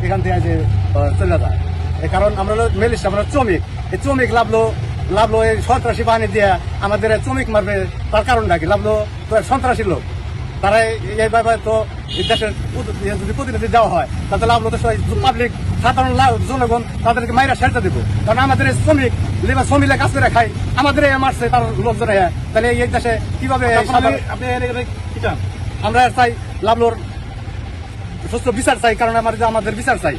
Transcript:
এখান থেকে চলে যায় কারণ আমরা মেলিস আমরা শ্রমিক এই শ্রমিক লাভলো এই সন্ত্রাসী বাহিনী দিয়ে আমাদের শ্রমিক মারবে তার কারণটা কি লাভলো সন্ত্রাসী লোক তারা এইভাবে তো দেশের যদি প্রতিনিধি দেওয়া হয় তাহলে লাভলো তো পাবলিক সাধারণ জনগণ তাদেরকে মাইরা সেরতে দিব কারণ আমাদের শ্রমিক শ্রমিকরা কাজ করে খাই আমাদের মারছে তার লোকজন তাহলে এই দেশে কিভাবে আমরা চাই লাভলোর সুস্থ বিচার চাই কারণ আমাদের বিচার চাই।